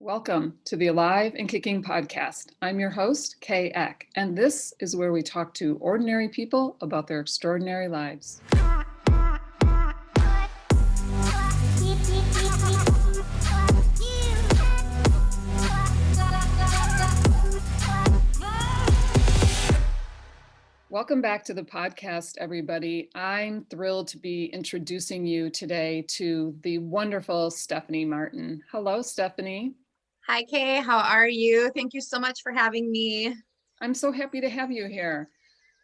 Welcome to the Alive and Kicking podcast. I'm your host, Kay Eck, and this is where we talk to ordinary people about their extraordinary lives. Welcome back to the podcast, everybody. I'm thrilled to be introducing you today to the wonderful Stephanie Martin. Hello, Stephanie. Hi, Kay. How are you? Thank you so much for having me. I'm so happy to have you here.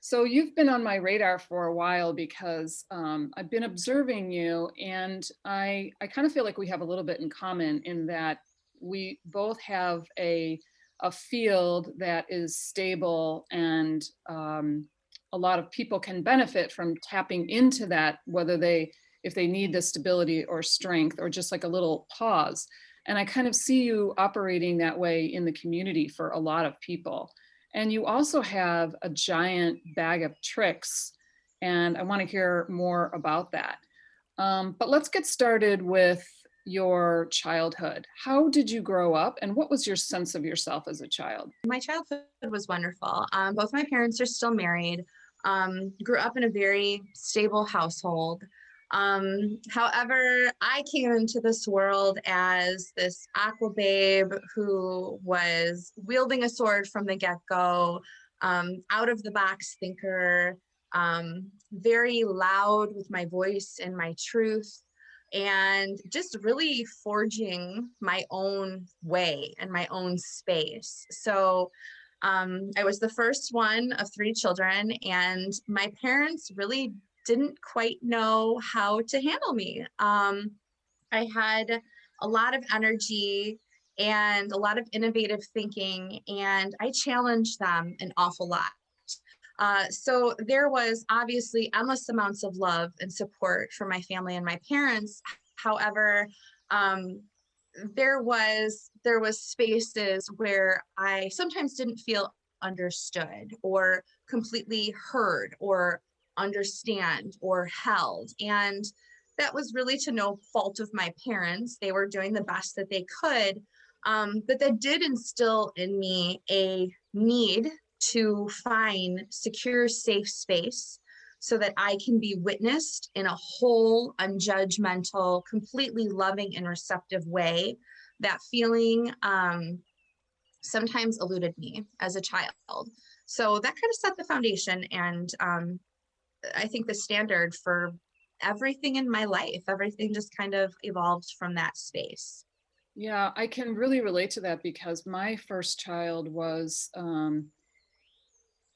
So you've been on my radar for a while because I've been observing you, and I kind of feel like we have a little bit in common in that we both have a field that is stable, and a lot of people can benefit from tapping into that, if they need the stability or strength or just like a little pause. And I kind of see you operating that way in the community for a lot of people. And you also have a giant bag of tricks, and I want to hear more about that. But let's get started with your childhood. How did you grow up, and what was your sense of yourself as a child? My childhood was wonderful. Both my parents are still married. Grew up in a very stable household. However, I came into this world as this aqua babe who was wielding a sword from the get-go, out of the box thinker, very loud with my voice and my truth, and just really forging my own way and my own space. So I was the first one of three children, and my parents really didn't quite know how to handle me. I had a lot of energy and a lot of innovative thinking, and I challenged them an awful lot. So there was obviously endless amounts of love and support for my family and my parents. However, there was spaces where I sometimes didn't feel understood or completely heard or understand or held. And that was really to no fault of my parents. They were doing the best that they could. But that did instill in me a need to find secure, safe space so that I can be witnessed in a whole, unjudgmental, completely loving and receptive way. That feeling sometimes eluded me as a child. So that kind of set the foundation, and I think the standard for everything in my life. Everything just kind of evolved from that space. Yeah, I can really relate to that because my first child was,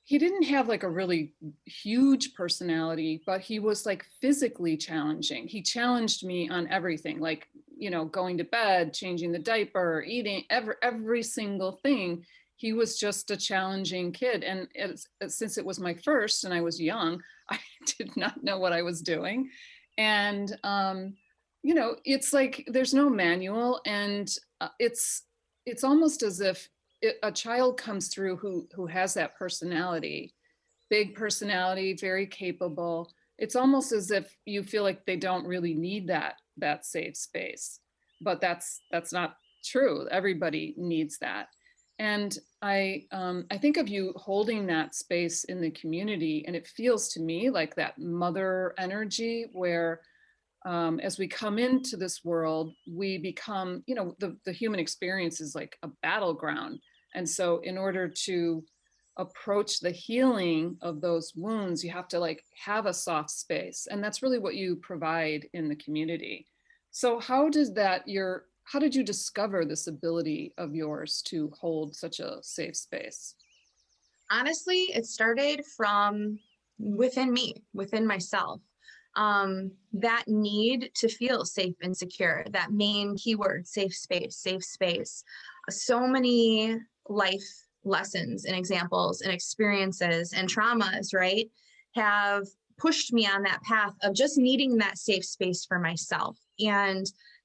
he didn't have like a really huge personality, but he was like physically challenging. He challenged me on everything, like, going to bed, changing the diaper, eating, every single thing. He was just a challenging kid. And since it was my first and I was young, I did not know what I was doing. And, it's like there's no manual, and it's almost as if a child comes through who has that personality, big personality, very capable. It's almost as if you feel like they don't really need that safe space, but that's not true. Everybody needs that. And I think of you holding that space in the community, and it feels to me like that mother energy where as we come into this world, we become, the human experience is like a battleground. And so in order to approach the healing of those wounds, you have to like have a soft space. And that's really what you provide in the community. So how did you discover this ability of yours to hold such a safe space? Honestly, it started from within me, within myself. That need to feel safe and secure, that main keyword, safe space, safe space. So many life lessons and examples and experiences and traumas, right, have pushed me on that path of just needing that safe space for myself. And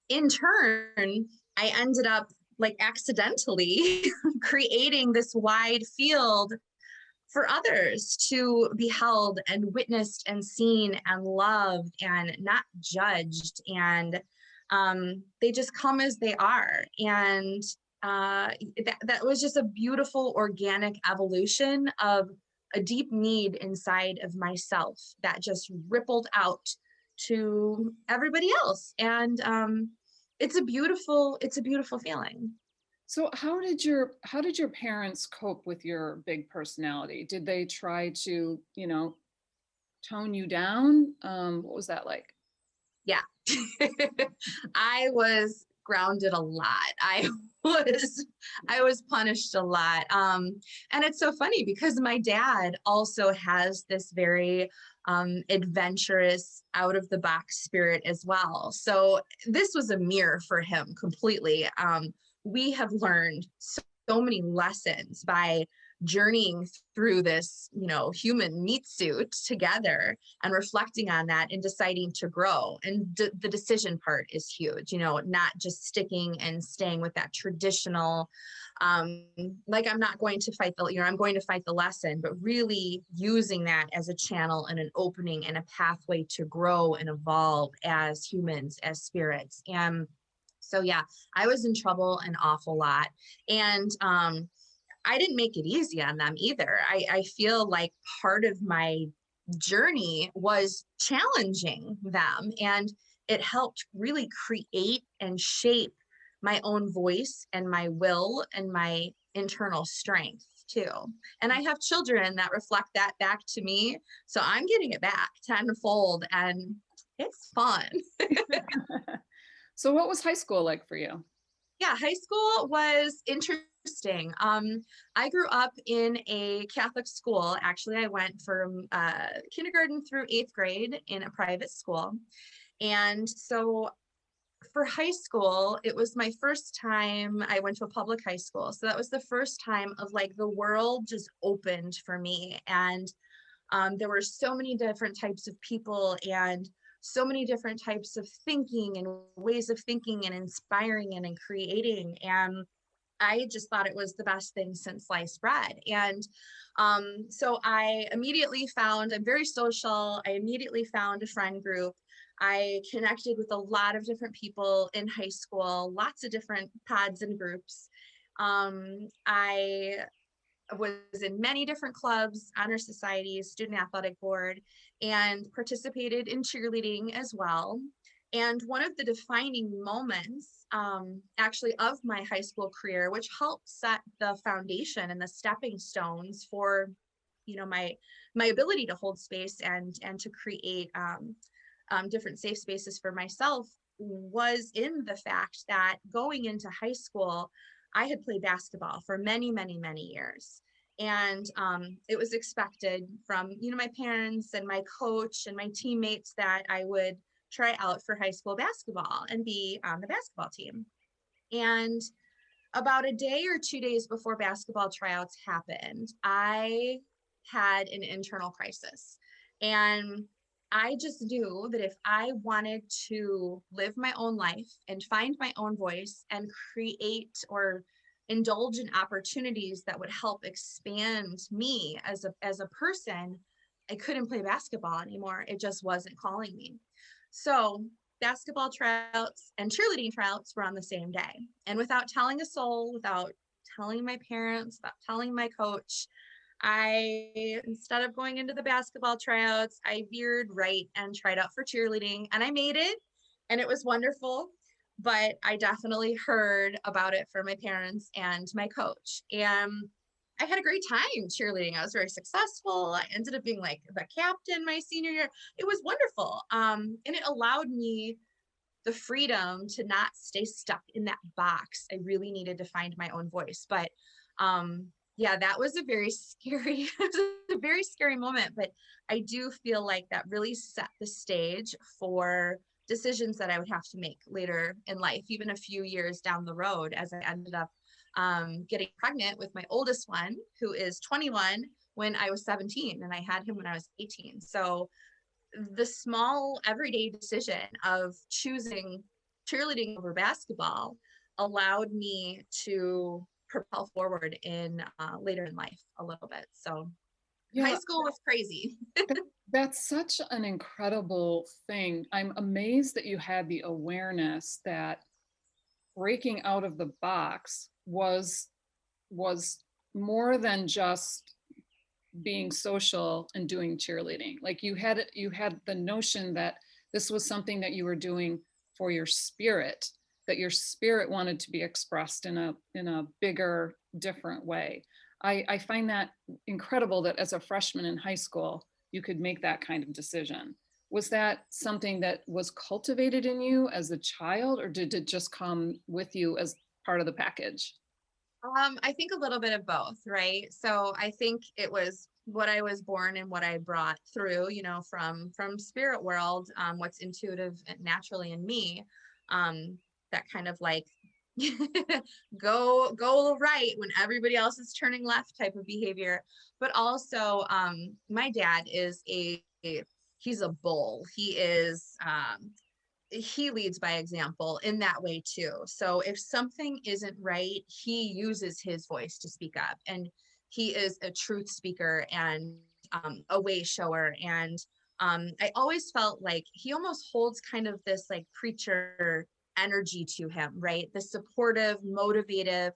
in turn, I ended up like accidentally creating this wide field for others to be held and witnessed and seen and loved and not judged. And they just come as they are. And that was just a beautiful organic evolution of a deep need inside of myself that just rippled out to everybody else. And it's a beautiful feeling. So how did your parents cope with your big personality? Did they try to, tone you down? What was that like? Yeah. I was grounded a lot. Was I was punished a lot. And it's so funny because my dad also has this very adventurous, out of the box spirit as well. So this was a mirror for him completely. We have learned so many lessons by journeying through this, human meat suit together and reflecting on that and deciding to grow. And the decision part is huge, not just sticking and staying with that traditional, like I'm not going to fight I'm going to fight the lesson, but really using that as a channel and an opening and a pathway to grow and evolve as humans, as spirits. And so, yeah, I was in trouble an awful lot. And I didn't make it easy on them either. I feel like part of my journey was challenging them, and it helped really create and shape my own voice and my will and my internal strength too. And I have children that reflect that back to me. So I'm getting it back tenfold, and it's fun. So what was high school like for you? Yeah, high school was interesting. I grew up in a Catholic school. Actually, I went from kindergarten through 8th grade in a private school. And so for high school, it was my first time I went to a public high school. So that was the first time of like the world just opened for me. And there were so many different types of people and so many different types of thinking and ways of thinking and inspiring and creating. And I just thought it was the best thing since sliced bread. And so I'm very social. I immediately found a friend group. I connected with a lot of different people in high school, lots of different pods and groups. I was in many different clubs, honor societies, student athletic board, and participated in cheerleading as well. And one of the defining moments, actually, of my high school career, which helped set the foundation and the stepping stones for, my ability to hold space and to create different safe spaces for myself, was in the fact that going into high school, I had played basketball for many, many, many years. And it was expected from, my parents and my coach and my teammates that I would try out for high school basketball and be on the basketball team. And about a day or 2 days before basketball tryouts happened, I had an internal crisis. And I just knew that if I wanted to live my own life and find my own voice and create or indulge in opportunities that would help expand me as a person, I couldn't play basketball anymore. It just wasn't calling me. So basketball tryouts and cheerleading tryouts were on the same day. And without telling a soul, without telling my parents, without telling my coach, instead of going into the basketball tryouts, I veered right and tried out for cheerleading, and I made it, and it was wonderful. But I definitely heard about it from my parents and my coach. And I had a great time cheerleading. I was very successful. I ended up being like the captain my senior year. It was wonderful. And it allowed me the freedom to not stay stuck in that box. I really needed to find my own voice. But yeah, that was a very scary, it was a very scary moment. But I do feel like that really set the stage for decisions that I would have to make later in life, even a few years down the road, as I ended up getting pregnant with my oldest one, who is 21, when I was 17, and I had him when I was 18. So the small everyday decision of choosing cheerleading over basketball allowed me to propel forward in later in life a little bit. So high Yeah, school was crazy. that's such an incredible thing. I'm amazed that you had the awareness that breaking out of the box was was more than just being social and doing cheerleading. Like you had the notion that this was something that you were doing for your spirit, that your spirit wanted to be expressed in a bigger, different way. I find that incredible that as a freshman in high school, you could make that kind of decision. Was that something that was cultivated in you as a child, or did it just come with you as part of the package? I think a little bit of both, right? So I think it was what I was born and what I brought through, from spirit world, what's intuitive naturally in me, that kind of like go right when everybody else is turning left type of behavior. But also, my dad is he's a bull. He leads by example in that way too. So if something isn't right, he uses his voice to speak up, and he is a truth speaker and a way shower. And I always felt like he almost holds kind of this like preacher energy to him, right? The supportive, motivative.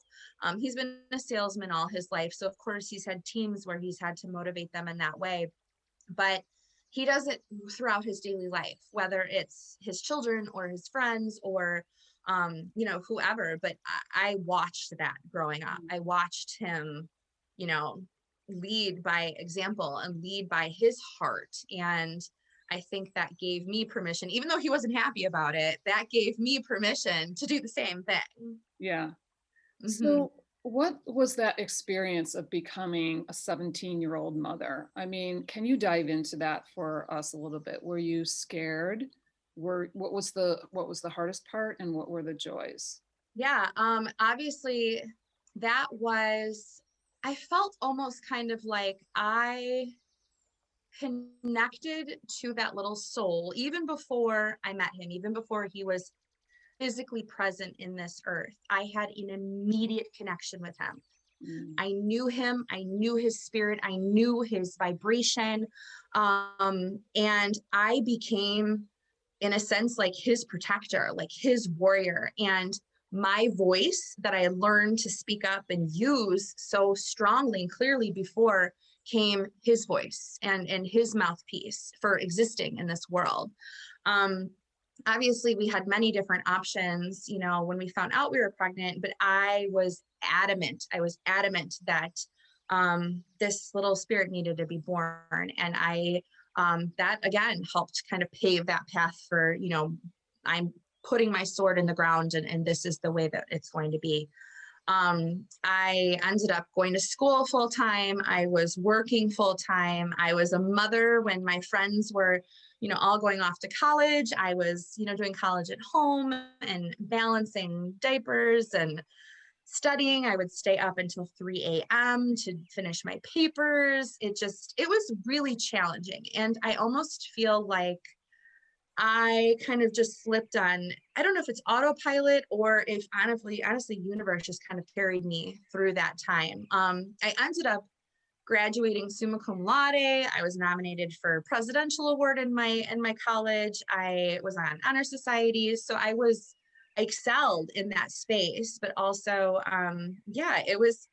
He's been a salesman all his life, so of course he's had teams where he's had to motivate them in that way, but he does it throughout his daily life, whether it's his children or his friends or whoever. But I watched that growing up. I watched him, you know lead by example and lead by his heart. And I think that gave me permission, even though he wasn't happy about it, that gave me permission to do the same thing. Yeah. Hmm. So, what was that experience of becoming a 17-year-old mother? I mean, can you dive into that for us a little bit? Were you scared? What was the hardest part, and what were the joys? Yeah, obviously that was, I felt almost kind of like I connected to that little soul even before I met him, even before he was physically present in this earth. I had an immediate connection with him. Mm, I knew him, I knew his spirit, I knew his vibration. And I became, in a sense, like his protector, like his warrior. And my voice that I learned to speak up and use so strongly and clearly before came his voice and his mouthpiece for existing in this world. Um, Obviously we had many different options, when we found out we were pregnant, but I was adamant that this little spirit needed to be born. And that again helped kind of pave that path for, I'm putting my sword in the ground, and this is the way that it's going to be. I ended up going to school full time. I was working full time. I was a mother when my friends were, all going off to college. I was, doing college at home and balancing diapers and studying. I would stay up until 3 a.m. to finish my papers. It was really challenging. And I almost feel like I kind of just slipped on, I don't know if it's autopilot or if honestly, universe just kind of carried me through that time. I ended up graduating summa cum laude. I was nominated for presidential award in my college. I was on honor societies. So I excelled in that space, but also, yeah, it was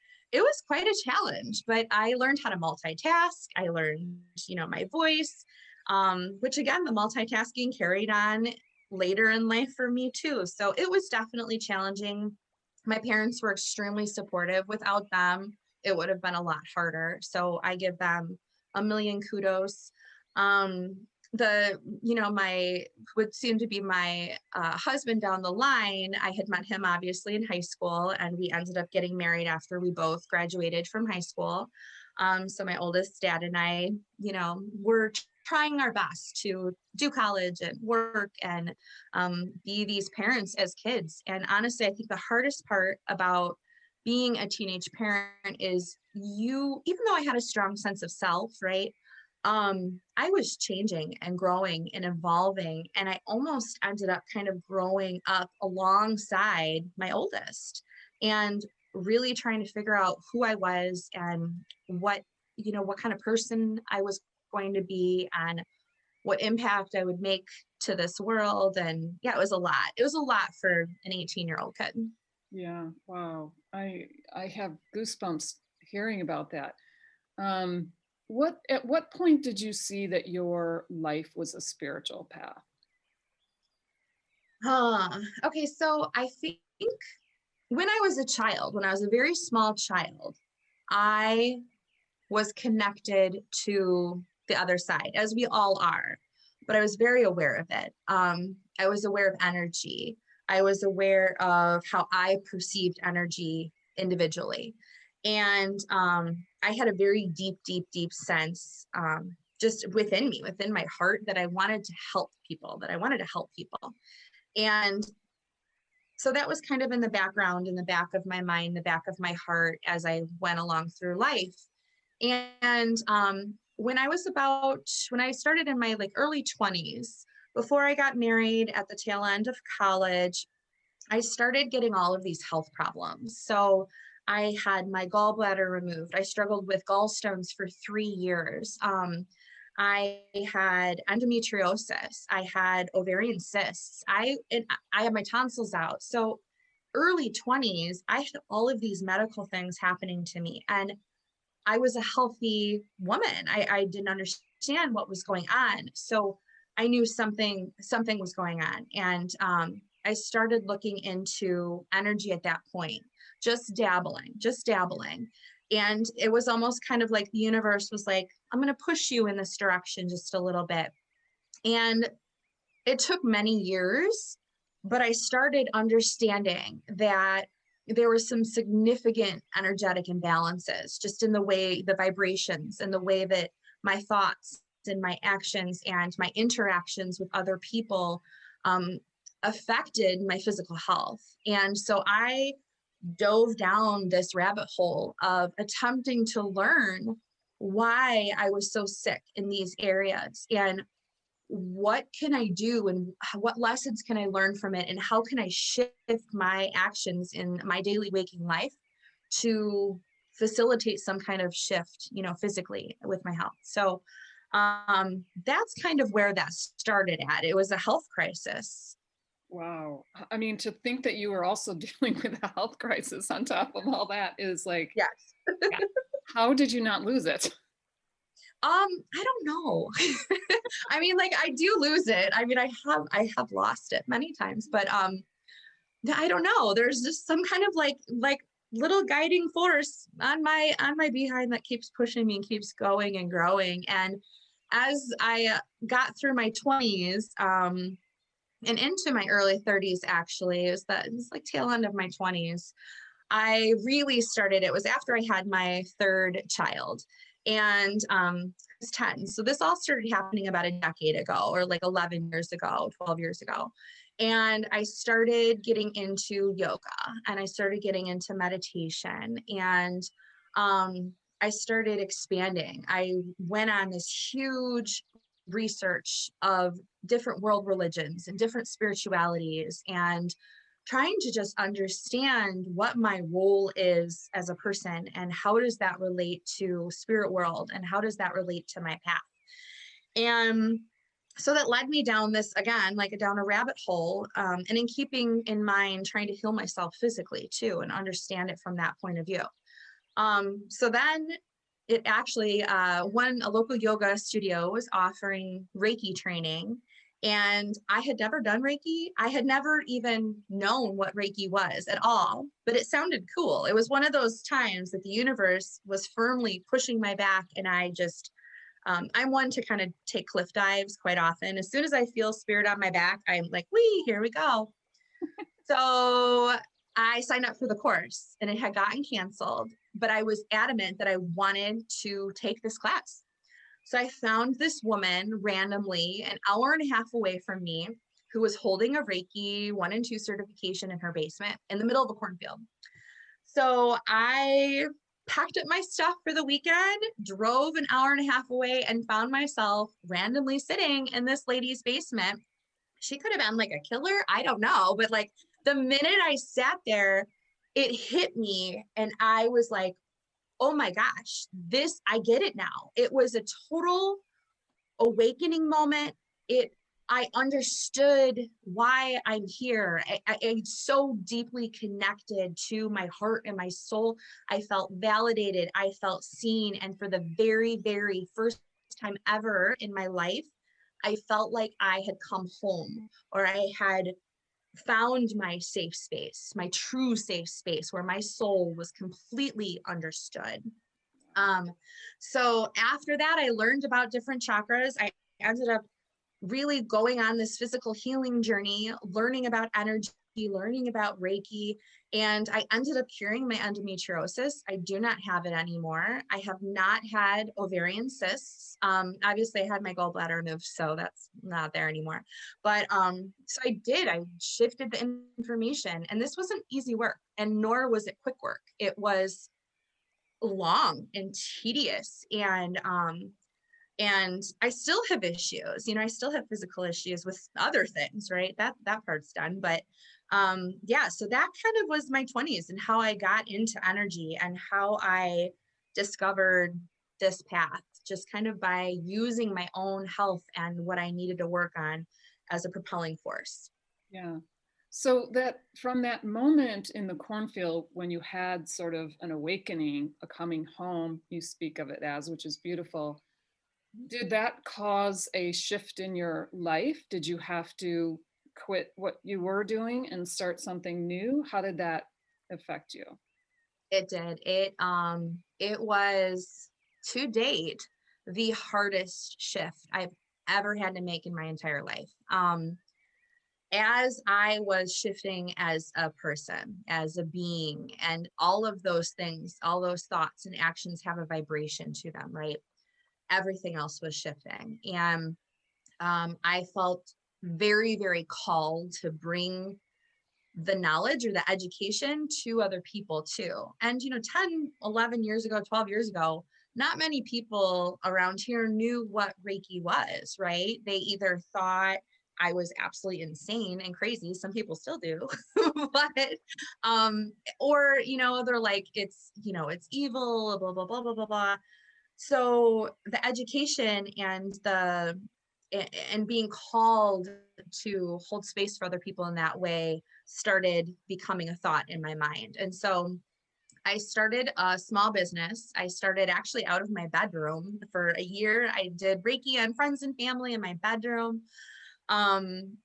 quite a challenge, but I learned how to multitask. I learned, my voice, which again, the multitasking carried on later in life for me too. So it was definitely challenging. My parents were extremely supportive. Without them, it would have been a lot harder. So I give them a million kudos. Um, my would seem to be my husband down the line. I had met him obviously in high school, and we ended up getting married after we both graduated from high school. So my oldest dad and I, were trying our best to do college and work and be these parents as kids. And honestly, I think the hardest part about being a teenage parent is even though I had a strong sense of self, right? I was changing and growing and evolving, and I almost ended up kind of growing up alongside my oldest and really trying to figure out who I was and what kind of person I was going to be and what impact I would make to this world. And yeah, it was a lot. It was a lot for an 18-year-old kid. Yeah. Wow. I have goosebumps hearing about that. Um, at what point did you see that your life was a spiritual path? Okay, so I think when I was a child, when I was a very small child, I was connected to the other side, as we all are, but I was very aware of it. I was aware of energy. I was aware of how I perceived energy individually. And I had a very deep, deep, deep sense just within me, within my heart, that I wanted to help people, that I wanted to help people. And so that was kind of in the background, in the back of my mind, the back of my heart as I went along through life. And when I started in my like early 20s, before I got married at the tail end of college, I started getting all of these health problems. So I had my gallbladder removed. I struggled with gallstones for 3 years. I had endometriosis. I had ovarian cysts. I had my tonsils out. So early 20s, I had all of these medical things happening to me. And I was a healthy woman. I didn't understand what was going on. So I knew something was going on. And I started looking into energy at that point, just dabbling, just dabbling. And it was almost kind of like the universe was like, I'm going to push you in this direction just a little bit. And it took many years, but I started understanding that there were some significant energetic imbalances just in the way, the vibrations and the way that my thoughts and my actions and my interactions with other people um, affected my physical health. And so I dove down this rabbit hole of attempting to learn why I was so sick in these areas and what can I do and what lessons can I learn from it and how can I shift my actions in my daily waking life to facilitate some kind of shift, physically with my health. So that's kind of where that started at. It was a health crisis. Wow. I mean, to think that you were also dealing with a health crisis on top of all that is like, Yes. yeah. How did you not lose it? I don't know. I mean, like I do lose it. I mean, I have lost it many times, but I don't know. There's just some kind of like little guiding force on my behind that keeps pushing me and keeps going and growing. And as I got through my 20s, and into my early 30s, actually, it was like tail end of my 20s. I really started, it was after I had my third child. And I was 10. So this all started happening about a decade ago, or like 11 years ago, 12 years ago. And I started getting into yoga and I started getting into meditation. And I started expanding. I went on this huge research of different world religions and different spiritualities and trying to just understand what my role is as a person and how does that relate to spirit world and how does that relate to my path. And so that led me down this, again, like down a rabbit hole, and in keeping in mind trying to heal myself physically too and understand it from that point of view. So then it actually, when a local yoga studio was offering Reiki training, and I had never done Reiki. I had never even known what Reiki was at all, but it sounded cool. It was one of those times that the universe was firmly pushing my back, and I just, I'm one to kind of take cliff dives quite often. As soon as I feel spirit on my back, I'm like, wee, here we go. So I signed up for the course and it had gotten canceled, but I was adamant that I wanted to take this class. So I found this woman randomly an hour and a half away from me who was holding a Reiki 1 and 2 certification in her basement in the middle of a cornfield. So I packed up my stuff for the weekend, drove an hour and a half away, and found myself randomly sitting in this lady's basement. She could have been like a killer. I don't know. But like the minute I sat there, it hit me. And I was like, oh my gosh, I get it now. It was a total awakening moment. It I understood why I'm here. I so deeply connected to my heart and my soul. I felt validated. I felt seen. And for the very, very first time ever in my life, I felt like I had come home, or I had found my safe space, my true safe space where my soul was completely understood. Um, so after that, I learned about different chakras. I ended up really going on this physical healing journey, learning about energy, learning about Reiki, and I ended up curing my endometriosis. I do not have it anymore. I have not had ovarian cysts. Obviously, I had my gallbladder removed, so that's not there anymore. But so I shifted the information, and this wasn't easy work, and nor was it quick work. It was long and tedious, and I still have issues. I still have physical issues with other things, right? That part's done. But yeah, so that kind of was my 20s and how I got into energy and how I discovered this path, just kind of by using my own health and what I needed to work on as a propelling force. Yeah. So that from that moment in the cornfield when you had sort of an awakening, a coming home, you speak of it as, which is beautiful. Did that cause a shift in your life? Did you have to quit what you were doing and start something new? How did that affect you? It did. It was, to date, the hardest shift I've ever had to make in my entire life. As I was shifting as a person, as a being, and all of those things, all those thoughts and actions have a vibration to them, right? Everything else was shifting. And I felt very, very called to bring the knowledge or the education to other people too. And, 10, 11 years ago, 12 years ago, not many people around here knew what Reiki was, right? They either thought I was absolutely insane and crazy. Some people still do, but, or, they're like, it's evil, blah, blah, blah, blah, blah, blah. So the education and being called to hold space for other people in that way started becoming a thought in my mind. And so I started a small business. I started actually out of my bedroom for a year. I did Reiki on friends and family in my bedroom. Um,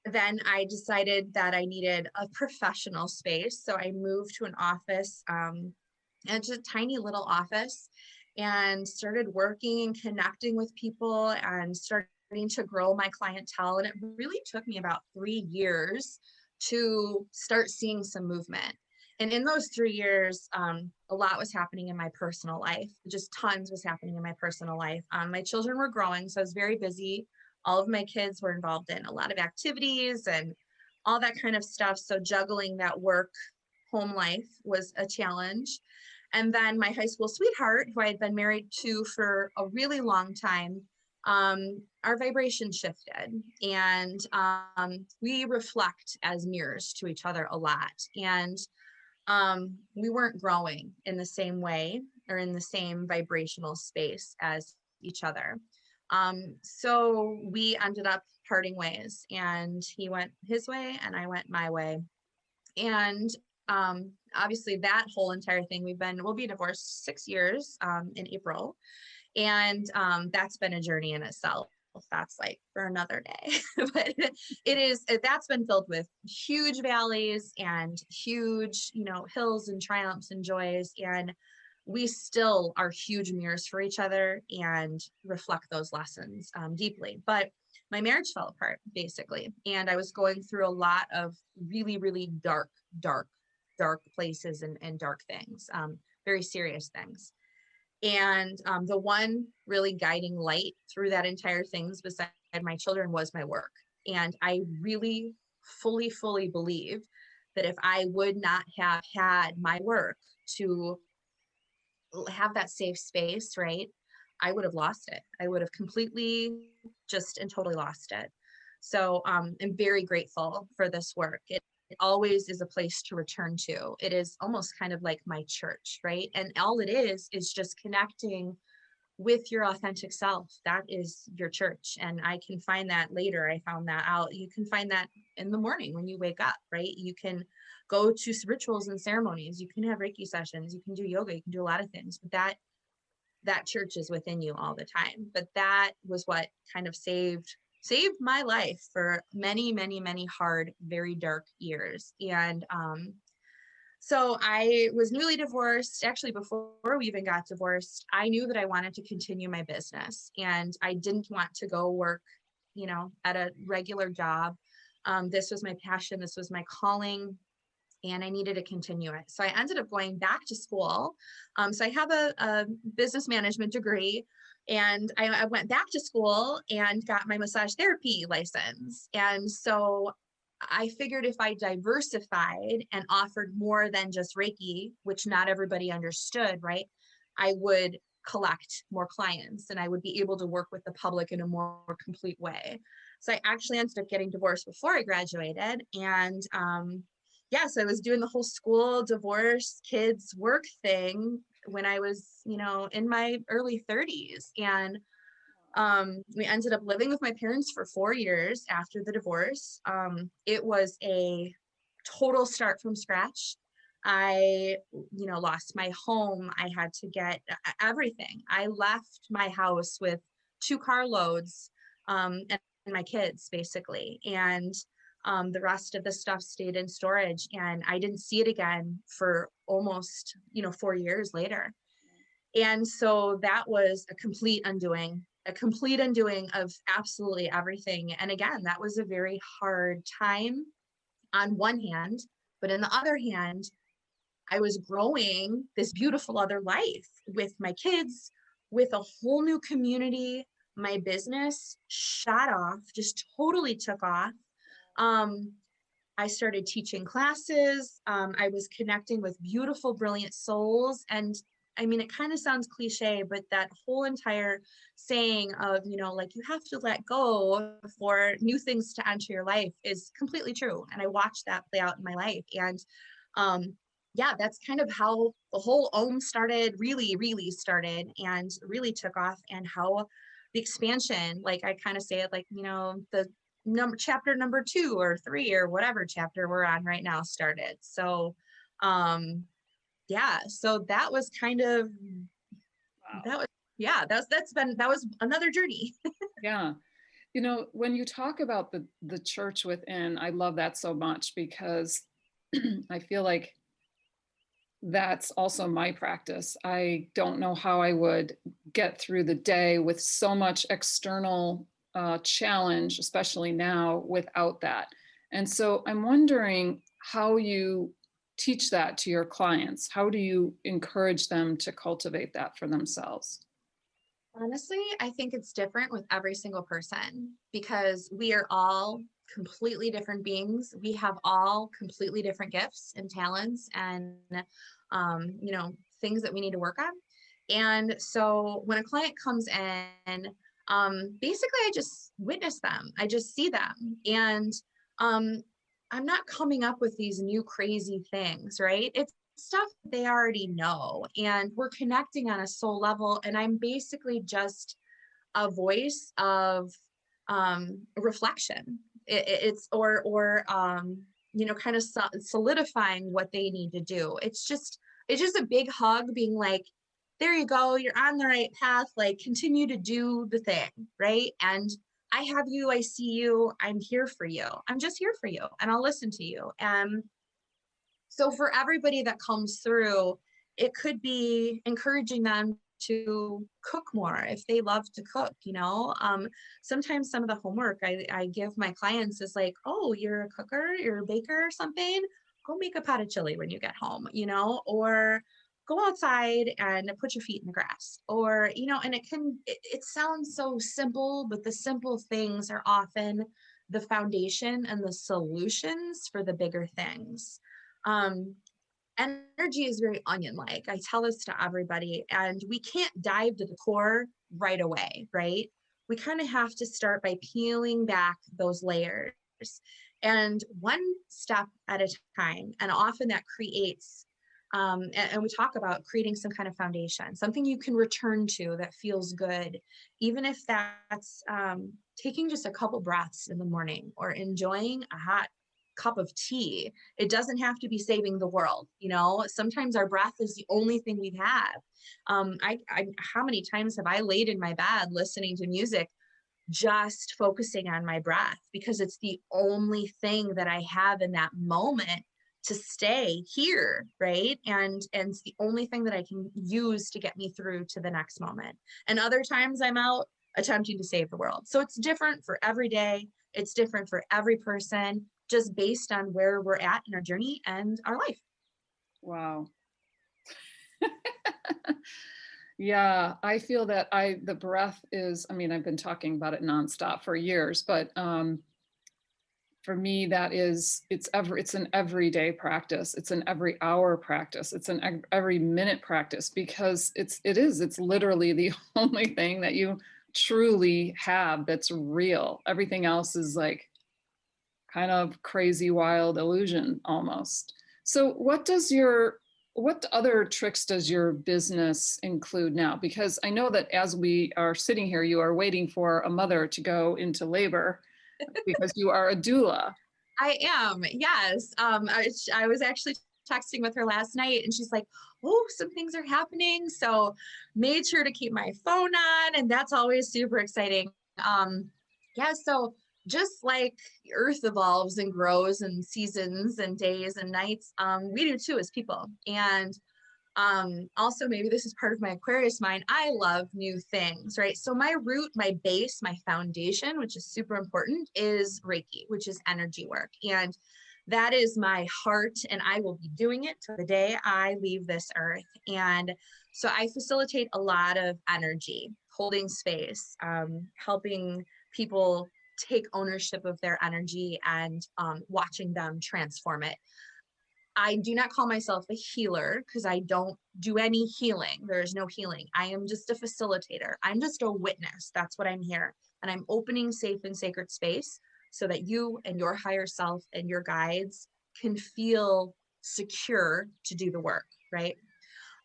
then I decided that I needed a professional space. So I moved to an office, and just a tiny little office, and started working and connecting with people and starting to grow my clientele. And it really took me about 3 years to start seeing some movement. And in those 3 years, a lot was happening in my personal life. Just tons was happening in my personal life. My children were growing, so I was very busy. All of my kids were involved in a lot of activities and all that kind of stuff. So juggling that work home life was a challenge. And then my high school sweetheart, who I had been married to for a really long time, our vibration shifted, and we reflect as mirrors to each other a lot. And we weren't growing in the same way or in the same vibrational space as each other. So we ended up parting ways, and he went his way and I went my way. And obviously that whole entire thing, we'll be divorced 6 years in April. And that's been a journey in itself. That's like for another day. But that's been filled with huge valleys and huge, hills and triumphs and joys. And we still are huge mirrors for each other and reflect those lessons deeply. But my marriage fell apart basically. And I was going through a lot of really, really dark places and dark things, very serious things. And the one really guiding light through that entire things beside my children was my work. And I really fully believe that if I would not have had my work to have that safe space, right, I would have lost it. I would have completely just and totally lost it. So I'm very grateful for this work. It always is a place to return to. It is almost kind of like my church, right? And all it is just connecting with your authentic self. That is your church. And I can find that later. I found that out. You can find that in the morning when you wake up, right? You can go to rituals and ceremonies. You can have Reiki sessions. You can do yoga. You can do a lot of things, but that church is within you all the time. But that was what kind of saved my life for many, many, many hard, very dark years. And so I was newly divorced. Actually, before we even got divorced, I knew that I wanted to continue my business, and I didn't want to go work, at a regular job. This was my passion. This was my calling, and I needed to continue it. So I ended up going back to school. So I have a business management degree, and I went back to school and got my massage therapy license. And so I figured if I diversified and offered more than just Reiki, which not everybody understood, right? I would collect more clients and I would be able to work with the public in a more complete way. So I actually ended up getting divorced before I graduated. And so I was doing the whole school, divorce, kids, work thing when I was, in my early 30s. And we ended up living with my parents for 4 years after the divorce. It was a total start from scratch. I, lost my home. I had to get everything. I left my house with 2 carloads and my kids, basically. And the rest of the stuff stayed in storage, and I didn't see it again for almost, 4 years later. And so that was a complete undoing of absolutely everything. And again, that was a very hard time on one hand, but on the other hand, I was growing this beautiful other life with my kids, with a whole new community. My business shot off, just totally took off. I started teaching classes. I was connecting with beautiful, brilliant souls. And I mean, it kind of sounds cliche, but that whole entire saying of, like you have to let go for new things to enter your life is completely true. And I watched that play out in my life. And that's kind of how the whole started, really, really started and really took off, and how the expansion, like I kind of say it like, the chapter number 2 or 3 or whatever chapter we're on right now started. So so that was kind of Wow. that was another journey. Yeah. When you talk about the church within, I love that so much because I feel like that's also my practice. I don't know how I would get through the day with so much external challenge, especially now, without that. And so I'm wondering how you teach that to your clients. How do you encourage them to cultivate that for themselves? Honestly, I think it's different with every single person because we are all completely different beings. We have all completely different gifts and talents and, things that we need to work on. And so when a client comes in, basically I just witness them. I just see them. And I'm not coming up with these new crazy things, right? It's stuff they already know, and we're connecting on a soul level, and I'm basically just a voice of reflection. It's or kind of solidifying what they need to do. It's just a big hug, being like, there you go, you're on the right path, like continue to do the thing, right? And I have you, I see you, I'm here for you, I'm just here for you, and I'll listen to you. And so for everybody that comes through, it could be encouraging them to cook more if they love to cook. Sometimes some of the homework I give my clients is like, oh, you're a cooker, you're a baker or something, go make a pot of chili when you get home, or go outside and put your feet in the grass, or, and it sounds so simple, but the simple things are often the foundation and the solutions for the bigger things. Um, Energy is very onion-like. I tell this to everybody, and we can't dive to the core right away, right? We kind of have to start by peeling back those layers, and one step at a time. And often that creates And we talk about creating some kind of foundation, something you can return to that feels good, even if that's taking just a couple breaths in the morning or enjoying a hot cup of tea. It doesn't have to be saving the world. You know, sometimes our breath is the only thing we have. How many times have I laid in my bed listening to music, just focusing on my breath, because it's the only thing that I have in that moment to stay here, right? And it's the only thing that I can use to get me through to the next moment. And other times I'm out attempting to save the world. So it's different for every day. It's different for every person, just based on where we're at in our journey and our life. Wow. Yeah, I feel that the breath is, I mean, I've been talking about it nonstop for years, but for me, that is, it's an everyday practice. It's an every hour practice. It's an every minute practice, because it's literally the only thing that you truly have that's real. Everything else is like kind of crazy, wild illusion almost. So what other tricks does your business include now? Because I know that as we are sitting here, you are waiting for a mother to go into labor because you are a doula. I am, yes. I was actually texting with her last night and she's like, oh, some things are happening. So made sure to keep my phone on, and that's always super exciting. Yeah, so just like Earth evolves and grows and seasons and days and nights, we do too as people. And also, maybe this is part of my Aquarius mind. I love new things, right? So my root, my base, my foundation, which is super important, is Reiki, which is energy work. And that is my heart, and I will be doing it till the day I leave this earth. And so I facilitate a lot of energy, holding space, helping people take ownership of their energy, and watching them transform it. I do not call myself a healer because I don't do any healing. There is no healing. I am just a facilitator. I'm just a witness. That's what I'm here. And I'm opening safe and sacred space so that you and your higher self and your guides can feel secure to do the work, right?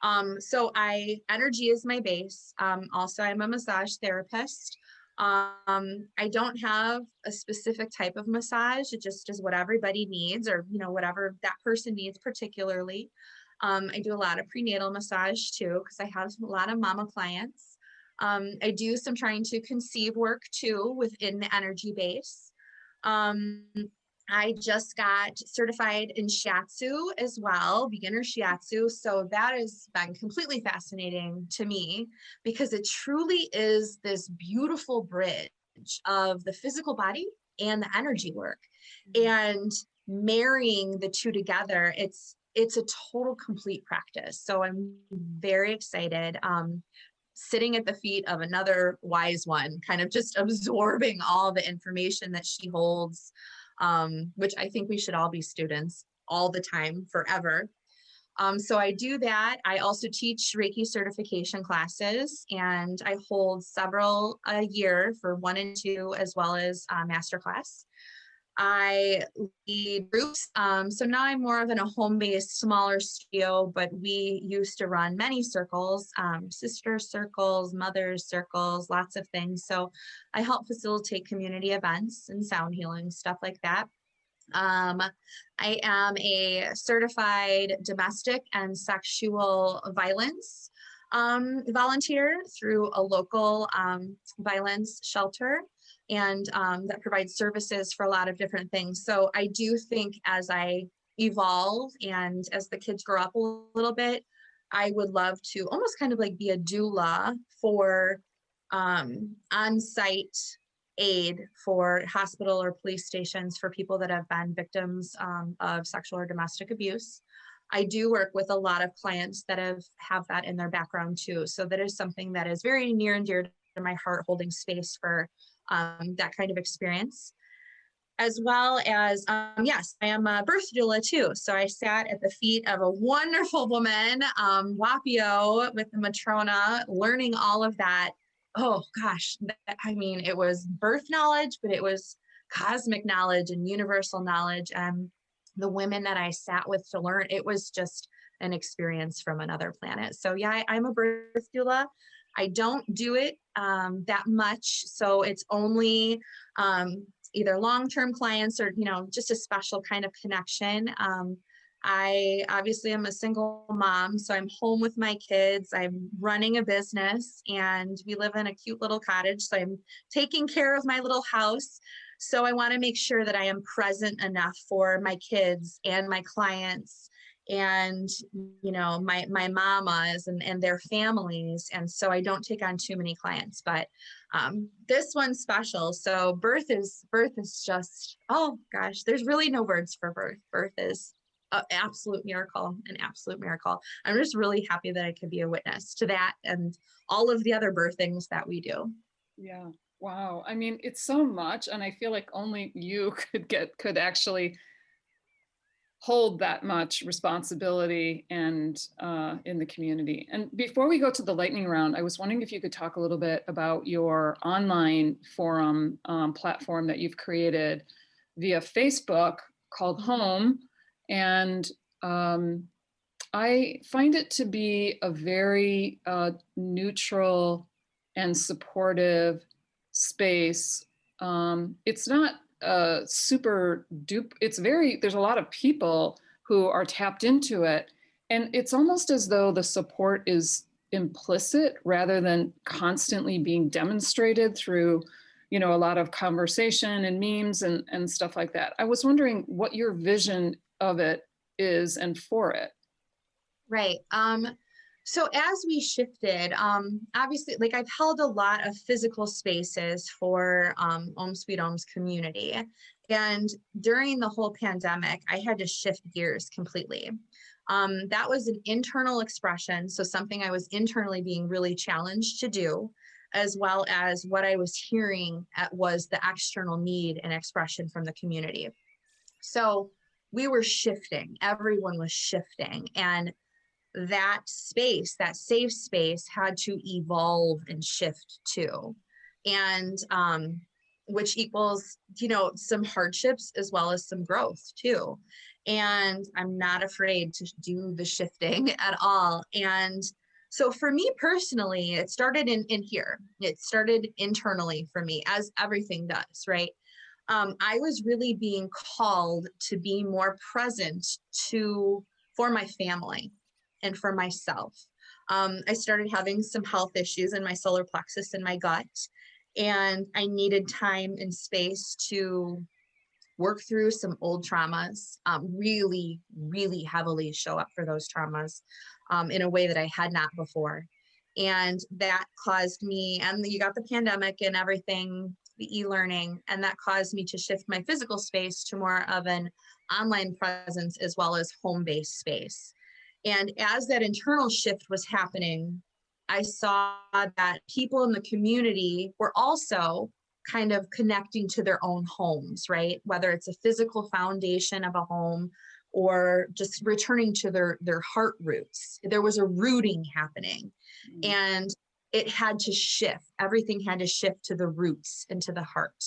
Energy is my base. Also, I'm a massage therapist. I don't have a specific type of massage. It just is what everybody needs, or, you know, whatever that person needs particularly. I do a lot of prenatal massage too, because I have a lot of mama clients. I do some trying to conceive work too within the energy base. Um, I just got certified in shiatsu as well, beginner shiatsu. So that has been completely fascinating to me, because it truly is this beautiful bridge of the physical body and the energy work. And marrying the two together, it's a total complete practice. So I'm very excited. Sitting at the feet of another wise one, kind of just absorbing all the information that she holds, which I think we should all be students all the time, forever. So I do that. I also teach Reiki certification classes, and I hold several a year for 1 and 2, as well as master class. I lead groups. So now I'm more of in a home-based, smaller studio, but we used to run many circles, sister circles, mothers circles, lots of things. So I help facilitate community events and sound healing, stuff like that. I am a certified domestic and sexual violence volunteer through a local violence shelter, and that provides services for a lot of different things. So I do think as I evolve and as the kids grow up a little bit, I would love to almost kind of like be a doula for on-site aid for hospital or police stations for people that have been victims of sexual or domestic abuse. I do work with a lot of clients that have that in their background too. So that is something that is very near and dear to my heart, holding space for that kind of experience. As well as, yes, I am a birth doula too. So I sat at the feet of a wonderful woman, Wapio, with the matrona, learning all of that. Oh gosh, I mean, it was birth knowledge, but it was cosmic knowledge and universal knowledge. And the women that I sat with to learn, it was just an experience from another planet. So yeah, I'm a birth doula. I don't do it that much. So it's only either long-term clients or, just a special kind of connection. I obviously am a single mom, so I'm home with my kids. I'm running a business and we live in a cute little cottage. So I'm taking care of my little house. So I want to make sure that I am present enough for my kids and my clients and my mamas and their families. And so I don't take on too many clients, but this one's special. So birth is just, oh gosh, there's really no words for birth. Birth is an absolute miracle, an absolute miracle. I'm just really happy that I could be a witness to that and all of the other birthings that we do. Yeah. Wow. I mean, it's so much, and I feel like only you could actually hold that much responsibility and in the community. And before we go to the lightning round, I was wondering if you could talk a little bit about your online forum platform that you've created via Facebook called Home. And I find it to be a very neutral and supportive space. It's not super dupe. There's a lot of people who are tapped into it. And it's almost as though the support is implicit rather than constantly being demonstrated through, a lot of conversation and memes and stuff like that. I was wondering what your vision of it is and for it. Right. So as we shifted, obviously, like I've held a lot of physical spaces for Om Sweet Om's community. And during the whole pandemic, I had to shift gears completely. That was an internal expression. So something I was internally being really challenged to do, as well as what I was hearing was the external need and expression from the community. So we were shifting, everyone was shifting. And that space, that safe space, had to evolve and shift too. And which equals, some hardships as well as some growth too. And I'm not afraid to do the shifting at all. And so for me personally, it started in here. It started internally for me, as everything does, right? I was really being called to be more present for my family and for myself. I started having some health issues in my solar plexus and my gut, and I needed time and space to work through some old traumas, really, really heavily show up for those traumas in a way that I had not before. And that caused me, and you got the pandemic and everything, the e-learning, and that caused me to shift my physical space to more of an online presence as well as home-based space. And as that internal shift was happening, I saw that people in the community were also kind of connecting to their own homes, right? Whether it's a physical foundation of a home or just returning to their heart roots. There was a rooting happening, and it had to shift. Everything had to shift to the roots and to the heart.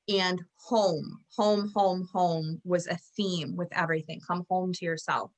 And home was a theme with everything. Come home to yourself.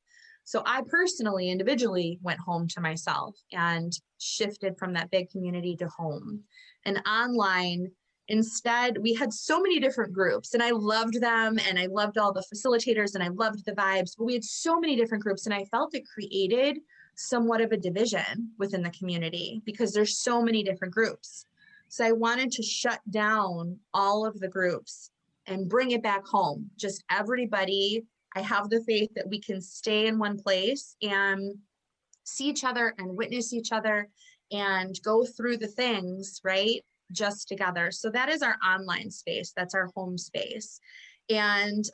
So I personally, individually went home to myself and shifted from that big community to home. And online, instead, we had so many different groups, and I loved them, and I loved all the facilitators, and I loved the vibes, but we had so many different groups, and I felt it created somewhat of a division within the community because there's so many different groups. So I wanted to shut down all of the groups and bring it back home. Just everybody. I have the faith that we can stay in one place and see each other and witness each other and go through the things, right? Just together. So that is our online space. That's our home space. And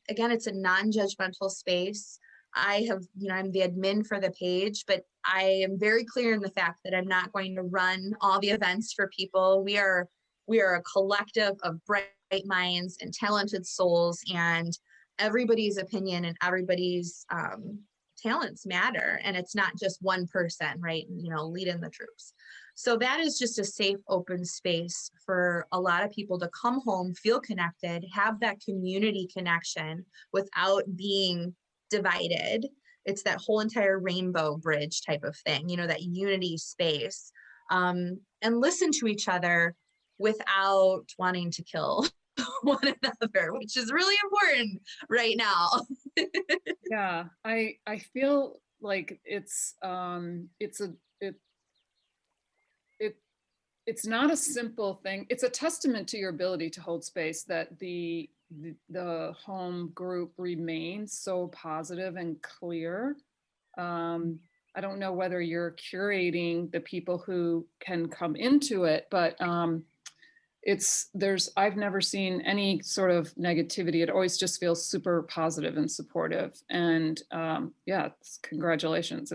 again, it's a non-judgmental space. I have, I'm the admin for the page, but I am very clear in the fact that I'm not going to run all the events for people. We are a collective of bright minds and talented souls, and everybody's opinion and everybody's talents matter. And it's not just one person, right? Leading the troops. So that is just a safe, open space for a lot of people to come home, feel connected, have that community connection without being divided. it's that whole entire rainbow bridge type of thing, you know, that unity space, and listen to each other without wanting to kill one another, which is really important right now. Yeah, I feel like it it it's not a simple thing. It's a testament to your ability to hold space that the home group remains so positive and clear. Um, I don't know whether you're curating the people who can come into it, but I've never seen any sort of negativity. It always just feels super positive and supportive. And yeah, congratulations.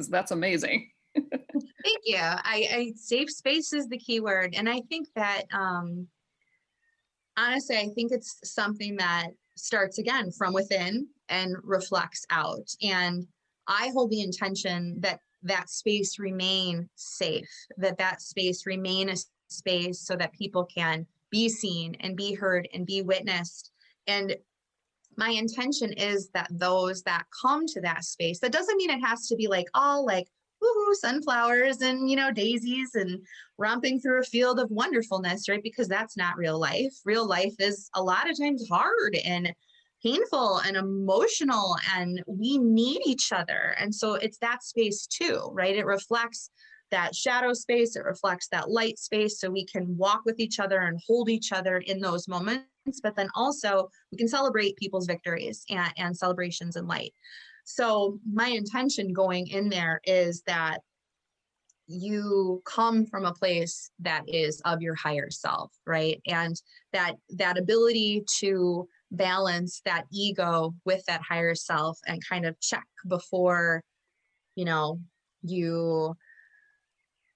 That's amazing. Thank you. I safe space is the key word. And I think that, honestly, I think it's something that starts again from within and reflects out. And I hold the intention that that space remain safe, that that space remain a space so that people can be seen and be heard and be witnessed. And my intention is that those that come to that space, that doesn't mean it has to be like all like woohoo sunflowers and, you know, daisies and romping through a field of wonderfulness, right? Because that's not real life. Real life is a lot of times hard and painful and emotional, and we need each other. And so it's that space too, right? It reflects that shadow space, it reflects that light space, so we can walk with each other and hold each other in those moments. But then also we can celebrate people's victories and celebrations in light. So my intention going in there is that you come from a place that is of your higher self, right? And that ability to balance that ego with that higher self and kind of check before, you know, you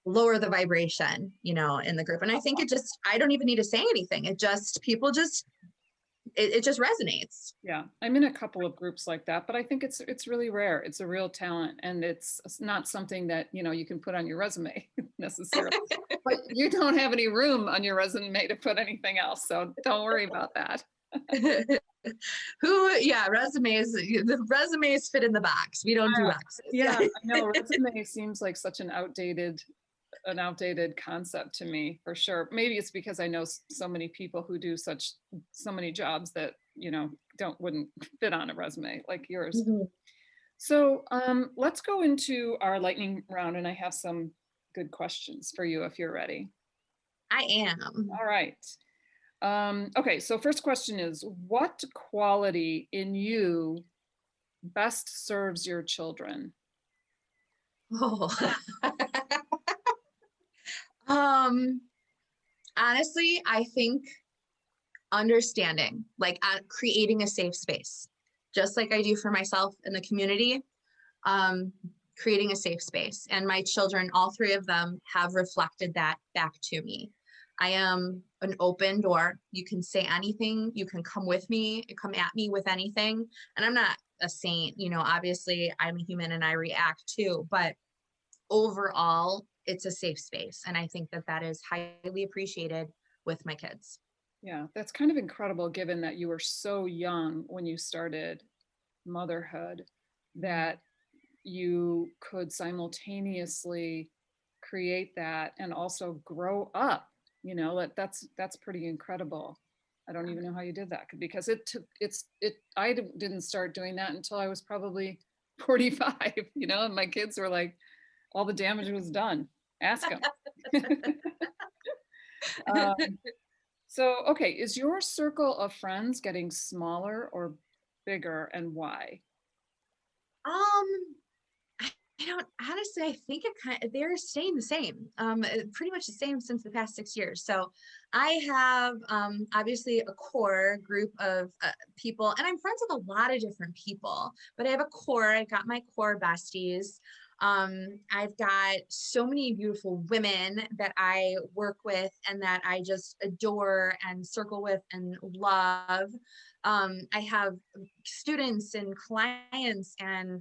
lower the vibration, you know, in the group. And I think I don't even need to say anything. People just, it just resonates. Yeah, I'm in a couple of groups like that, but I think it's really rare. It's a real talent, and it's not something that, you know, you can put on your resume necessarily. But you don't have any room on your resume to put anything else, so don't worry about that. The resumes fit in the box. We don't do boxes. Yeah, I know resume seems like such an outdated concept to me, for sure. Maybe it's because I know so many people who do so many jobs that, you know, wouldn't fit on a resume like yours. Mhm. So let's go into our lightning round, and I have some good questions for you if you're ready. I am. All right. Okay, so first question is, what quality in you best serves your children? Oh. um, Honestly, I think understanding, like creating a safe space, just like I do for myself in the community, creating a safe space. And my children, all three of them, have reflected that back to me. I am an open door. You can say anything. You can come with me, come at me with anything. And I'm not a saint, you know, obviously I'm a human and I react too, but overall, it's a safe space. And I think that that is highly appreciated with my kids. Yeah, that's kind of incredible given that you were so young when you started motherhood, that you could simultaneously create that and also grow up. You know, that's pretty incredible. I don't even know how you did that, because I didn't start doing that until I was probably 45, you know, and my kids were like, all the damage was done. Ask them. um, so, okay, is your circle of friends getting smaller or bigger, and why? Um, I don't honestly, I think they're staying the same, pretty much the same since the past 6 years. So I have obviously a core group of people, and I'm friends with a lot of different people, but I have a core. I've got my core besties. I've got so many beautiful women that I work with and that I just adore and circle with and love. I have students and clients, and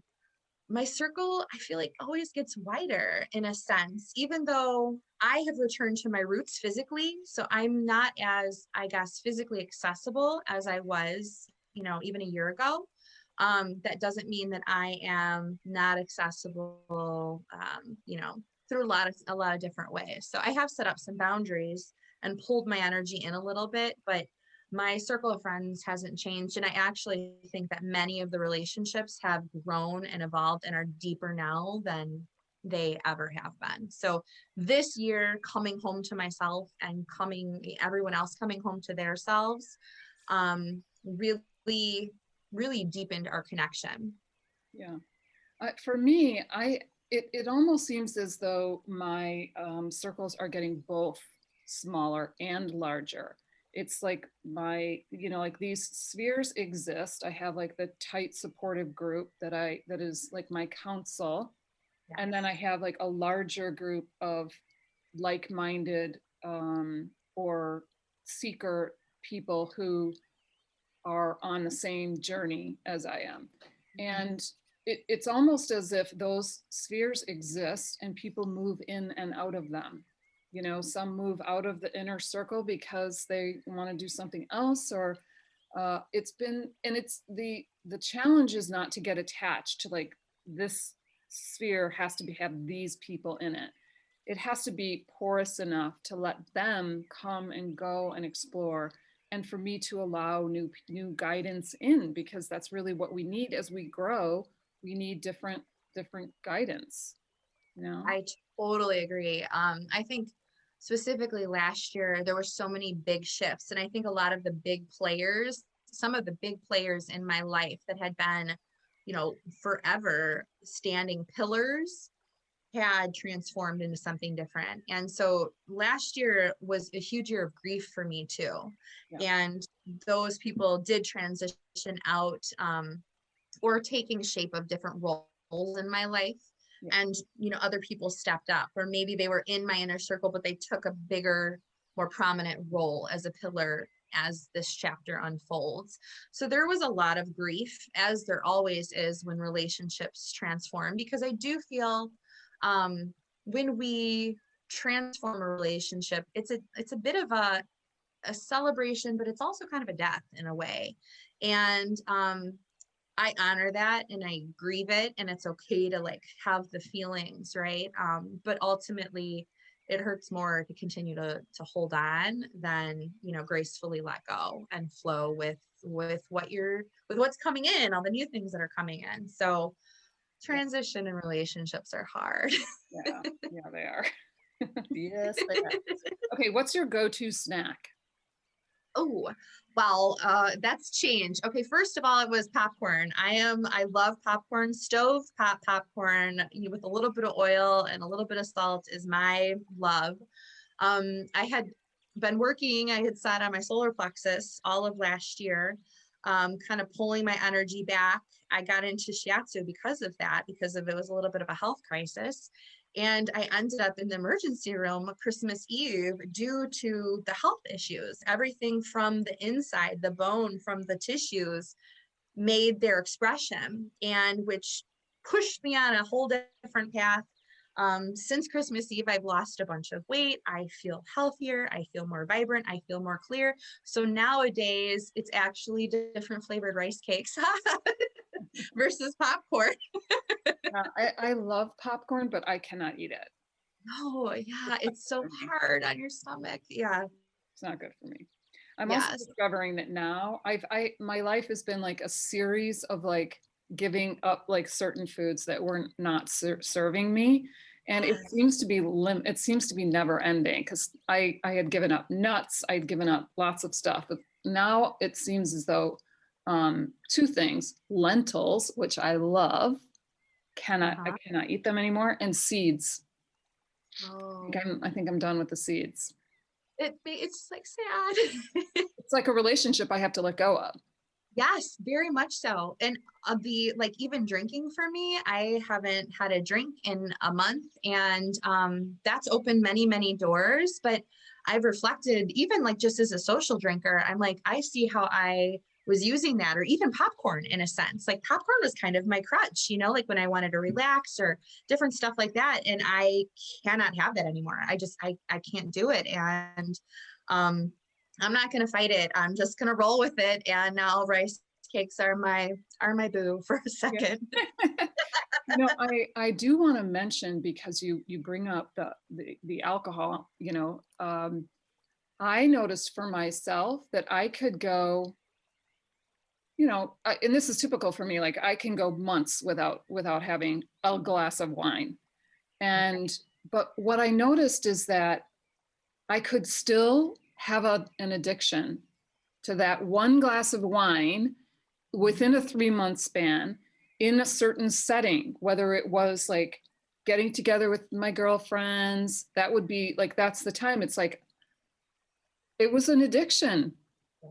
my circle, I feel like, always gets wider in a sense, even though I have returned to my roots physically. So I'm not as, I guess, physically accessible as I was, you know, even a year ago. That doesn't mean that I am not accessible, through a lot of different ways. So I have set up some boundaries and pulled my energy in a little bit, but my circle of friends hasn't changed. And I actually think that many of the relationships have grown and evolved and are deeper now than they ever have been. So this year, coming home to myself and everyone else coming home to their selves, really, really deepened our connection. Yeah. For me, it almost seems as though my circles are getting both smaller and larger. It's like like these spheres exist. I have like the tight supportive group that is like my council, and then I Yes. have like a larger group of like-minded or seeker people who are on the same journey as I am. Mhm. And it's almost as if those spheres exist and people move in and out of them. Some move out of the inner circle because they want to do something else, or it's the challenge is not to get attached to like this sphere has to have these people in it. It has to be porous enough to let them come and go and explore, and for me to allow new guidance in, because that's really what we need as we grow. We need different guidance, you know. I totally agree. I think specifically last year, there were so many big shifts. And I think a lot of the big players, some of the big players in my life that had been, forever standing pillars, had transformed into something different. And so last year was a huge year of grief for me too. Yeah. And those people did transition out, or taking shape of different roles in my life. Yeah. And other people stepped up, or maybe they were in my inner circle but they took a bigger, more prominent role as a pillar as this chapter unfolds. So there was a lot of grief, as there always is when relationships transform, because I do feel, when we transform a relationship, it's a bit of a celebration, but it's also kind of a death in a way. And I honor that and I grieve it, and it's okay to like have the feelings, right? But ultimately it hurts more to continue to hold on than, gracefully let go and flow with what's coming in, all the new things that are coming in. So Yeah. transition and relationships are hard. Yeah. Yeah, they are. Yes, they are. Okay, what's your go-to snack? Oh, well, that's changed. Okay, first of all, it was popcorn. I love popcorn. Stove popcorn, with a little bit of oil and a little bit of salt is my love. I had been working, I had sat on my solar plexus all of last year, kind of pulling my energy back. I got into shiatsu because of that, because of it was a little bit of a health crisis. And I ended up in the emergency room Christmas Eve due to the health issues. Everything from the inside, the bone, from the tissues made their expression, and which pushed me on a whole different path. Since Christmas Eve, I've lost a bunch of weight. I feel healthier. I feel more vibrant. I feel more clear. So nowadays, it's actually different flavored rice cakes versus popcorn. I love popcorn, but I cannot eat it. Oh, It's yeah, not it's so good for me. hard on your stomach. Yeah. It's not good for me. I'm also Yes. discovering that now my life has been like a series of like giving up like certain foods that were not serving me. And Yes. it seems to be never ending, because I had given up nuts, I'd given up lots of stuff, but now it seems as though two things: lentils, which I love, I Uh-huh. cannot eat them anymore, and seeds. Oh, I think I'm done with the seeds. it's like sad. It's like a relationship I have to let go of. Yes, very much so. And the like even drinking for me, I haven't had a drink in a month, and that's opened many, many doors. But I've reflected, even like just as a social drinker, I'm like, I see how I was using that, or even popcorn in a sense. Like popcorn was kind of my crutch, like when I wanted to relax or different stuff like that. And I cannot have that anymore. I can't do it. And um I'm not going to fight it. I'm just going to roll with it. And now rice cakes are my boo for a Yeah. second. I do want to mention, because you bring up the alcohol, I noticed for myself that I could go, and this is typical for me, like I can go months without having a glass of wine. And but what I noticed is that I could still have an addiction to that one glass of wine within a 3-month span in a certain setting, whether it was like getting together with my girlfriends. That would be like, that's the time. It's like, it was an addiction.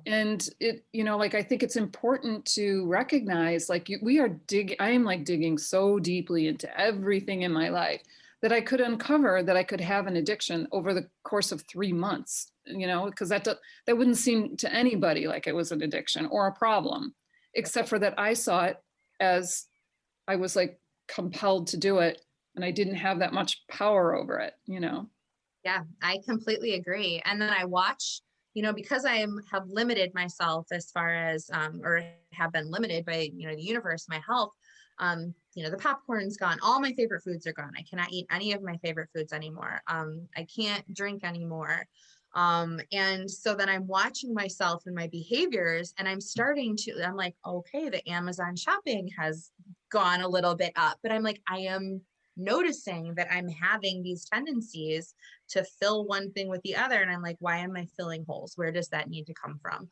And like, I think it's important to recognize, like, I am like digging so deeply into everything in my life that I could uncover that I could have an addiction over the course of 3 months, because that wouldn't seem to anybody like it was an addiction or a problem, except for that I saw it as I was like compelled to do it, and I didn't have that much power over it. Yeah, I completely agree. And then I watch, because have limited myself as far as, or have been limited by, the universe, my health, the popcorn's gone. All my favorite foods are gone. I cannot eat any of my favorite foods anymore. I can't drink anymore. And so then I'm watching myself and my behaviors, and I'm like, okay, the Amazon shopping has gone a little bit up, but I'm like, I am noticing that I'm having these tendencies to fill one thing with the other. And I'm like, why am I filling holes? Where does that need to come from?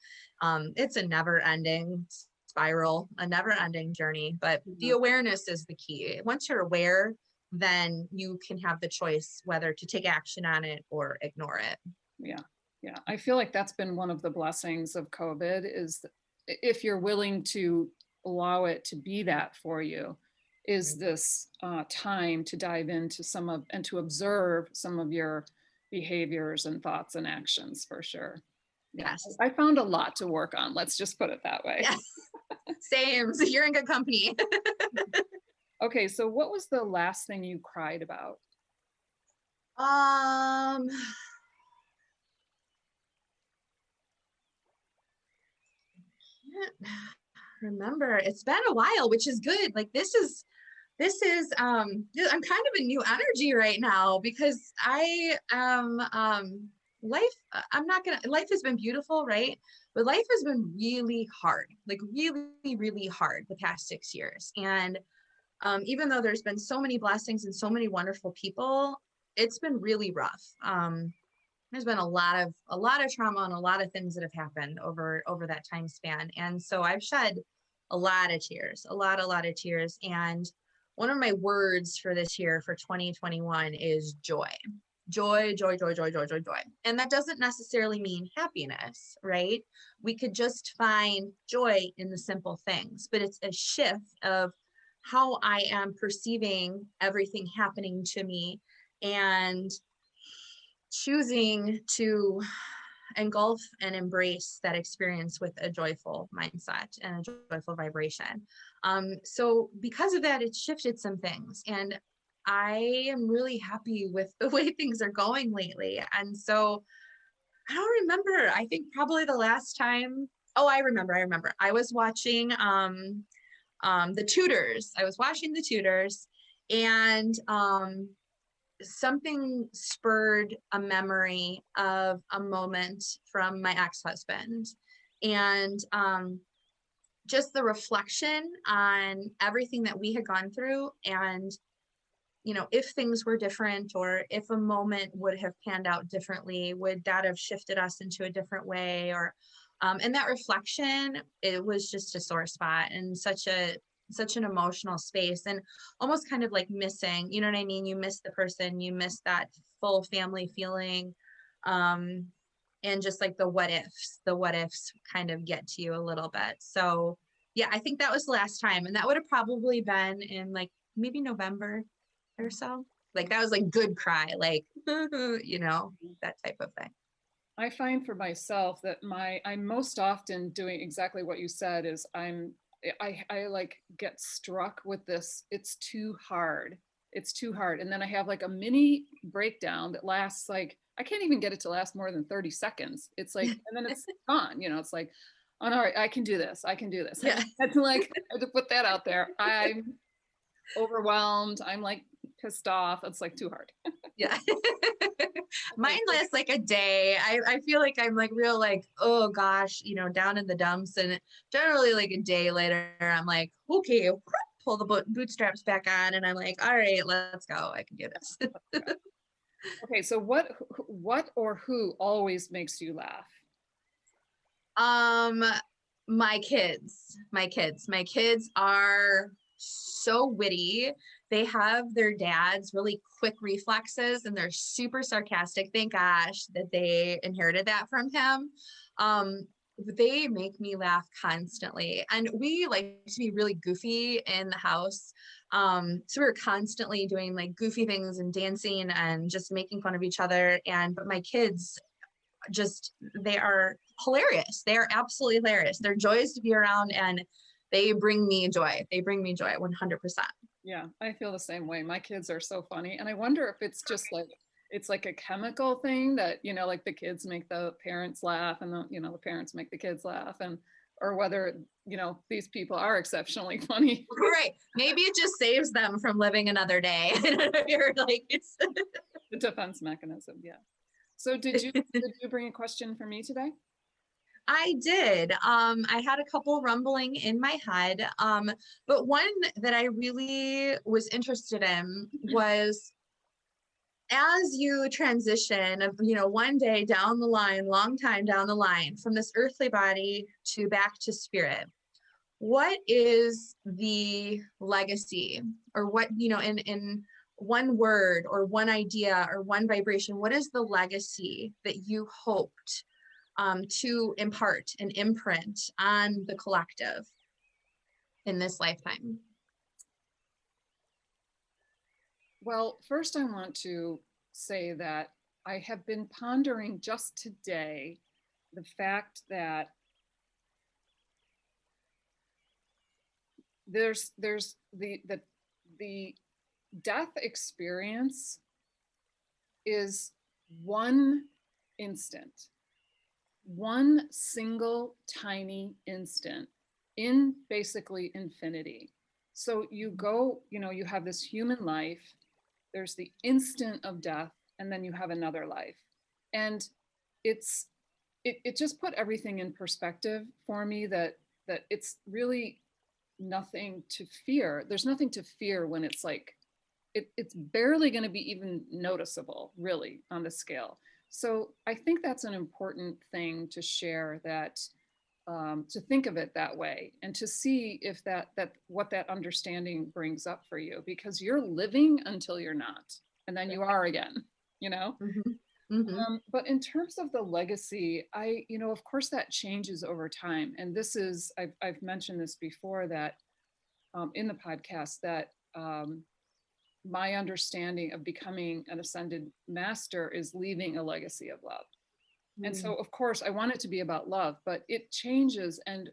It's a never ending spiral, a never ending journey, but the awareness is the key. Once you're aware, then you can have the choice whether to take action on it or ignore it. Yeah. Yeah. I feel like that's been one of the blessings of COVID, is if you're willing to allow it to be that for you, is this time to dive into and to observe some of your behaviors and thoughts and actions, for sure. Yeah. Yes. I found a lot to work on. Let's just put it that way. Yes. Same. So you're in good company. Okay. So what was the last thing you cried about? Um, can't remember. It's been a while, which is good. Like I'm kind of a new energy right now, because I am life I'm not gonna life has been beautiful, right? But life has been really hard, like really, really hard the past 6 years. And even though there's been so many blessings and so many wonderful people, it's been really rough. There's been a lot of trauma and a lot of things that have happened over that time span. And so I've shed a lot of tears, a lot of tears. And one of my words for this year, for 2021, is joy. Joy, joy, joy, joy, joy, joy, joy. And that doesn't necessarily mean happiness, right? We could just find joy in the simple things, but it's a shift of how I am perceiving everything happening to me, and choosing to engulf and embrace that experience with a joyful mindset and a joyful vibration. So because of that, it shifted some things, and I am really happy with the way things are going lately. And so I don't remember. I think probably the last time. Oh, I remember. I was watching the Tutors. I was watching the Tutors, and something spurred a memory of a moment from my ex-husband, and just the reflection on everything that we had gone through. And if things were different, or if a moment would have panned out differently, would that have shifted us into a different way? Or and that reflection, it was just a sore spot, and such an emotional space, and almost kind of like missing, you know what I mean? You miss the person, you miss that full family feeling. And just like the what ifs kind of get to you a little bit. So yeah, I think that was the last time. And that would have probably been in like maybe November or so. Like that was like good cry, like, that type of thing. I find for myself that I'm most often doing exactly what you said. Is I like get struck with this, it's too hard. It's too hard. And then I have like a mini breakdown that lasts, like, I can't even get it to last more than 30 seconds. It's like, and then it's gone. It's like, all right, I can do this. I can do this. I Yeah. just had to like, I had to put that out there. I'm overwhelmed. I'm like pissed off. It's like too hard. Yeah. Mine Okay, lasts like a day. I feel like I'm like real like, oh gosh, down in the dumps. And generally like a day later, I'm like, okay, pull the bootstraps back on. And I'm like, all right, let's go. I can do this. okay, so what or who always makes you laugh? Um, my kids are so witty. They have their dad's really quick reflexes and they're super sarcastic. Thank gosh that they inherited that from him. Um, they make me laugh constantly. And we like to be really goofy in the house. So we're constantly doing like goofy things and dancing and just making fun of each other. But my kids just, they are hilarious. They are absolutely hilarious. They're joys to be around and they bring me joy. They bring me joy 100%. Yeah, I feel the same way. My kids are so funny. And I wonder if it's just like, it's like a chemical thing that, like the kids make the parents laugh and the parents make the kids laugh and, or whether, these people are exceptionally funny. Right. Maybe it just saves them from living another day. You're like, it's The defense mechanism. Yeah. So did you bring a question for me today? I did. I had a couple rumbling in my head. But one that I really was interested in was as you transition of, one day down the line, long time down the line, from this earthly body to back to spirit, what is the legacy or what, in one word or one idea or one vibration, what is the legacy that you hoped to impart and imprint on the collective in this lifetime? Well, first I want to say that I have been pondering just today the fact that there's the death experience is one instant, one single tiny instant in basically infinity. So you go, you have this human life, there's the instant of death, and then you have another life. And it just put everything in perspective for me that it's really nothing to fear. There's nothing to fear when it's like it's barely going to be even noticeable really on the scale. So I think that's an important thing to share, that to think of it that way and to see if that what that understanding brings up for you, because you're living until you're not, and then you are again, you know. Mm-hmm. Mm-hmm. But in terms of the legacy, of course that changes over time. And this is, I've mentioned this before, that in the podcast, that my understanding of becoming an ascended master is leaving a legacy of love. And so, of course, I want it to be about love, but it changes. And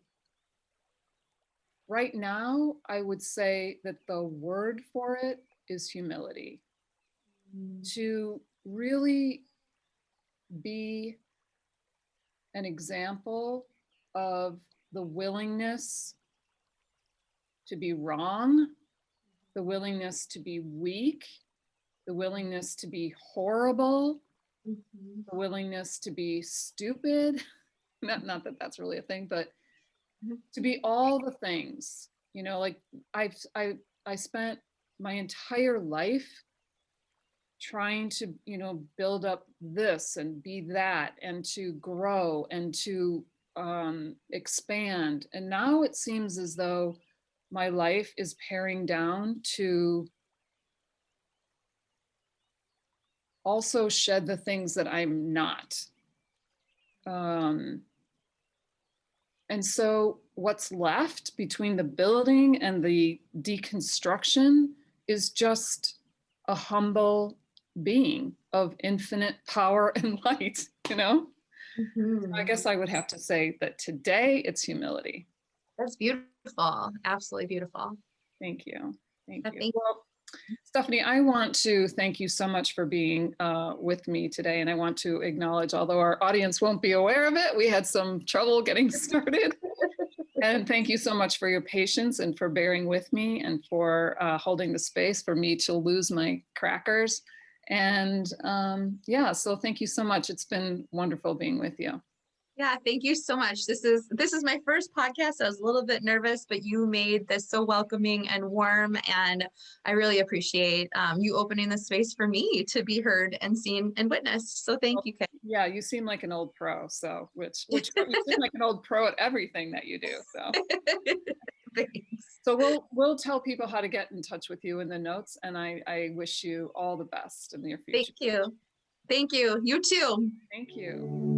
right now, I would say that the word for it is humility. To really be an example of the willingness to be wrong, the willingness to be weak, the willingness to be horrible, the willingness to be stupid. Not that that's really a thing, but to be all the things, like I spent my entire life trying to, build up this and be that and to grow and to expand. And now it seems as though my life is paring down to also shed the things that I'm not. And so what's left between the building and the deconstruction is just a humble being of infinite power and light, Mm-hmm. I guess I would have to say that today it's humility. That's beautiful. Absolutely beautiful. Thank you. Thank you. Thank Well, Stephanie, I want to thank you so much for being with me today. And I want to acknowledge, although our audience won't be aware of it, we had some trouble getting started. And thank you so much for your patience and for bearing with me and for holding the space for me to lose my crackers. And yeah, so thank you so much. It's been wonderful being with you. Yeah, thank you so much. This is my first podcast. I was a little bit nervous, but you made this so welcoming and warm, and I really appreciate you opening the space for me to be heard and seen and witnessed. So thank Well, you, Kay. yeah, you seem like an old pro. So which you seem like an old pro at everything that you do. So Thanks. we'll tell people how to get in touch with you in the notes, and I wish you all the best in your Thank future. you. Thank you. You too. Thank you.